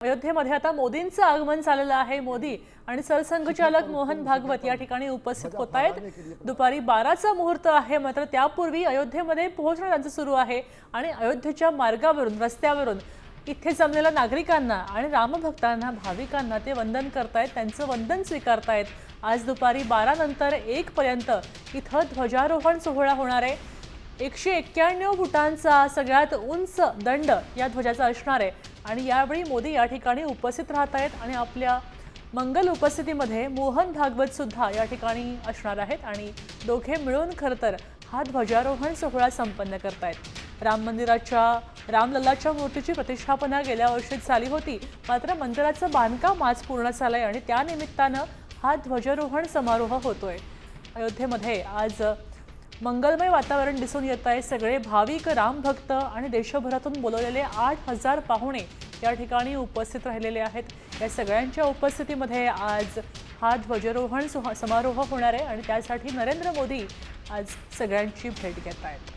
अयोध्येमध्ये आता मोदींचं आगमन झालेलं आहे। मोदी आणि सरसंघचालक मोहन भागवत या ठिकाणी उपस्थित होत आहेत। दुपारी 12चा मुहूर्त आहे, मात्र त्यापूर्वी अयोध्येमध्ये पोहोचणं त्यांचं सुरू आहे आणि अयोध्येच्या मार्गावरून रस्त्यावरून इथे जमलेल्या नागरिकांना आणि रामभक्तांना भाविकांना ते वंदन करतायत, त्यांचं वंदन स्वीकारतायत। आज दुपारी 12 नंतर 1 पर्यंत इथं ध्वजारोहण सोहळा होणार आहे। 191 फुटांचा सगळ्यात उंच दंड या ध्वजाचा असणार आहे आणि यावेळी मोदी या ठिकाणी उपस्थित राहत आहेत आणि आपल्या मंगल उपस्थितीमध्ये मोहन भागवत सुद्धा या ठिकाणी असणार आहेत आणि दोघे मिळून खरतर हा ध्वजारोहण सोहळा संपन्न करतायत। राम मंदिराच्या रामलल्लाच्या मूर्तीची प्रतिष्ठापना गेल्या वर्षीच झाली होती, मात्र मंदिराचं बांधकाम आज पूर्ण झालंय आणि त्या निमित्तानं हा ध्वजारोहण समारोह होतोय। अयोध्येमध्ये आज मंगलमय वातावरण दिसून येत आहे। सगळे भाविक रामभक्त आणि देशभरातून बोलवलेले 8000 पाहुणे या ठिकाणी उपस्थित राहिलेले आहेत। या सगळ्यांच्या उपस्थितीमध्ये आज हा ध्वजारोहण समारोह होणार आहे आणि त्यासाठी नरेंद्र मोदी आज सगळ्यांची भेट घेत आहेत।